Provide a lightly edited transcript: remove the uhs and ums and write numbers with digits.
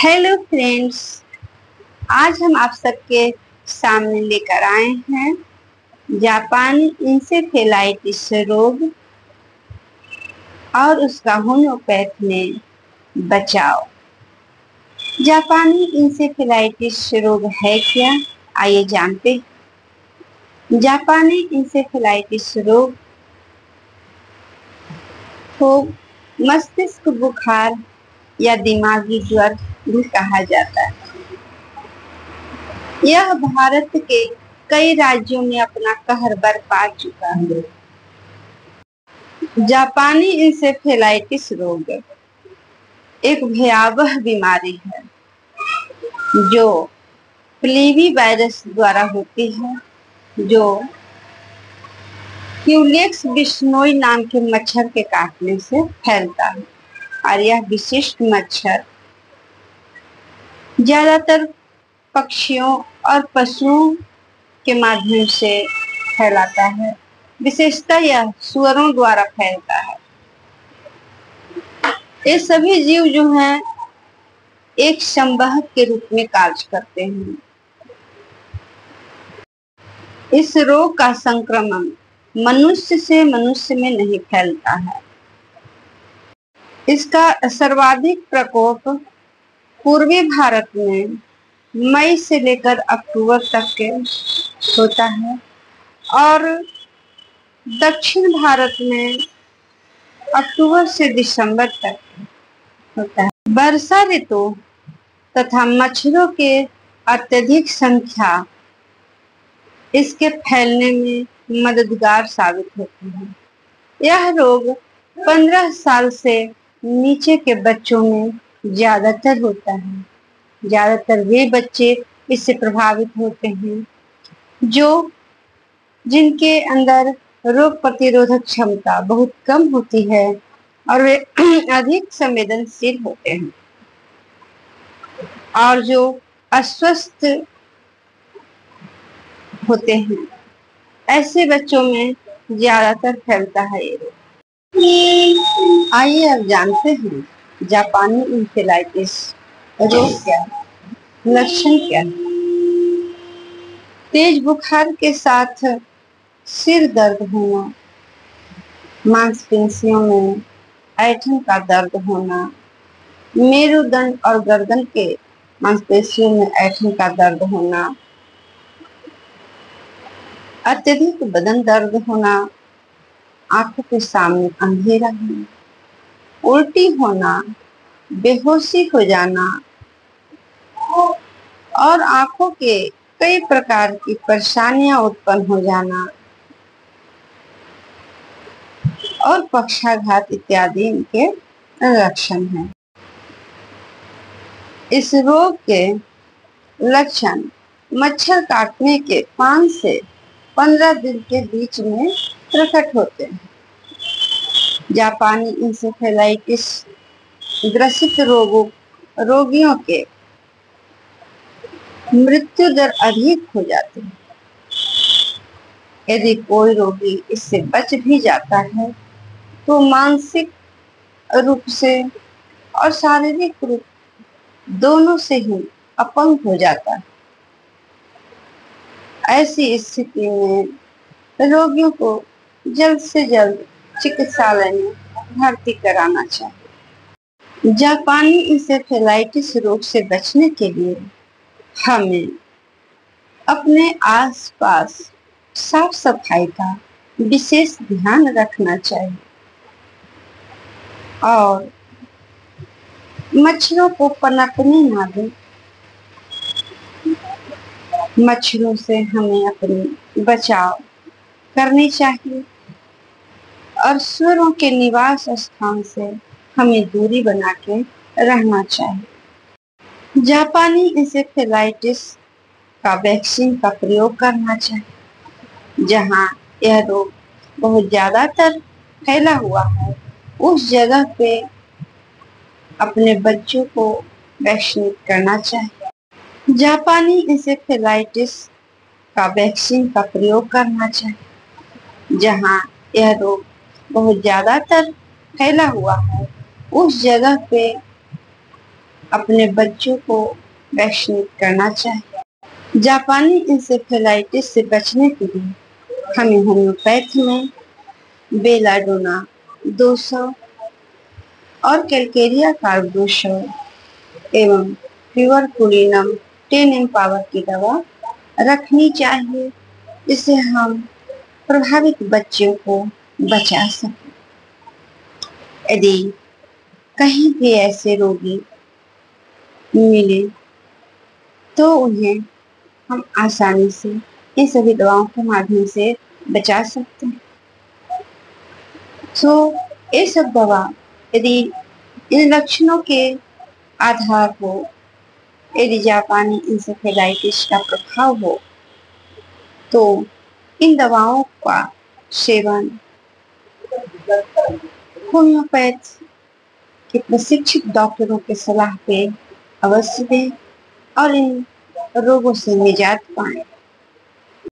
Hello friends, आज हम आप सबके सामने लेकर आए हैं जापानी इंसेफेलाइटिस रोग और उसका होम्योपैथ में बचाव। जापानी इंसेफेलाइटिस रोग है क्या, आइए जानते हैं। जापानी इंसेफेलाइटिस रोग को मस्तिष्क बुखार या दिमागी ज्वर भी कहा जाता है। यह भारत के कई राज्यों में अपना कहर बरपा चुका है। जापानी इंसेफेलाइटिस रोग एक भयावह बीमारी है जो फ्लीवी वायरस द्वारा होती है, जो क्यूलेक्स बिश्नोई नाम के मच्छर के काटने से फैलता है। और यह विशिष्ट मच्छर ज्यादातर पक्षियों और पशुओं के माध्यम से फैलाता है। विशेषतः यह सुअरों द्वारा फैलता है। ये सभी जीव जो हैं एक संवाहक के रूप में कार्य करते हैं। इस रोग का संक्रमण मनुष्य से मनुष्य में नहीं फैलता है। इसका सर्वाधिक प्रकोप पूर्वी भारत में मई से लेकर अक्टूबर तक के होता है और दक्षिण भारत में अक्टूबर से दिसंबर तक होता है। वर्षा ऋतु तथा मच्छरों के अत्यधिक संख्या इसके फैलने में मददगार साबित होती है। यह रोग 15 साल से नीचे के बच्चों में ज्यादातर होता है। ज्यादातर वे बच्चे इससे प्रभावित होते हैं जिनके अंदर रोग प्रतिरोधक क्षमता बहुत कम होती है और वे अधिक संवेदनशील होते हैं और जो अस्वस्थ होते हैं। ऐसे बच्चों में ज्यादातर फैलता है ये रोग। आइए अब जानते हैं जापानी इंसेफेलाइटिस रोग क्या है, लक्षण क्या है। तेज बुखार के साथ सिर दर्द होना, मांसपेशियों में ऐंठन का दर्द होना, मेरुदंड और गर्दन के मांसपेशियों में ऐंठन का दर्द होना, अत्यधिक बदन दर्द होना, आंखों के सामने अंधेरा होना, उल्टी होना, बेहोशी हो जाना और आंखों के कई प्रकार की परेशानियां उत्पन्न हो जाना और पक्षाघात इत्यादि इनके लक्षण हैं। इस रोग के लक्षण मच्छर काटने के 5 से 15 दिन के बीच में प्रकट होते हैं। जापानी इंसेफेलाइटिस ग्रसित रोगियों के मृत्यु दर अधिक हो जाती है। यदि कोई रोगी इससे बच भी जाता है तो मानसिक रूप से और शारीरिक रूप दोनों से ही अपंग हो जाता है। ऐसी स्थिति में रोगियों को जल्द से जल्द चिकित्सालय में भर्ती कराना चाहिए। जापानी इंसेफेलाइटिस रोग से बचने के लिए हमें अपने आसपास साफ सफाई का विशेष ध्यान रखना चाहिए और मच्छरों को पनपने ना दें। मच्छरों से हमें अपनी बचाव करनी चाहिए और सुअरों के निवास स्थान से हमें दूरी बना के रहना चाहिए। जापानी इंसेफेलाइटिस का वैक्सीन का प्रयोग करना चाहिए। जहां यह रोग बहुत ज्यादातर फैला हुआ है उस जगह पे अपने बच्चों को वैक्सीनेट करना चाहिए। जापानी इंसेफेलाइटिस का वैक्सीन का प्रयोग करना चाहिए। जहां यह रोग बहुत ज्यादातर फैला हुआ है उस जगह पे अपने बच्चों को वैक्सीनेट करना चाहिए। जापानी इंसेफेलाइटिस से बचने के लिए हमें होम्योपैथ में बेलाडोना 200 और कैलकेरिया कार्ब 200 एवं फ्यूरकुलिनम 10 पावर की दवा रखनी चाहिए, जिससे हम प्रभावित बच्चों को बचा सकें। यदि कहीं भी ऐसे रोगी मिले तो उन्हें हम आसानी से इन सभी दवाओं के माध्यम से बचा सकते हैं। तो ये सब दवा यदि इन लक्षणों के आधार हो, यदि जापानी इंसेफेलाइटिस का प्रभाव हो, तो इन दवाओं का सेवन होम्योपैथ के प्रशिक्षित डॉक्टरों के सलाह पे अवश्य दें और इन रोगों से निजात पाएं।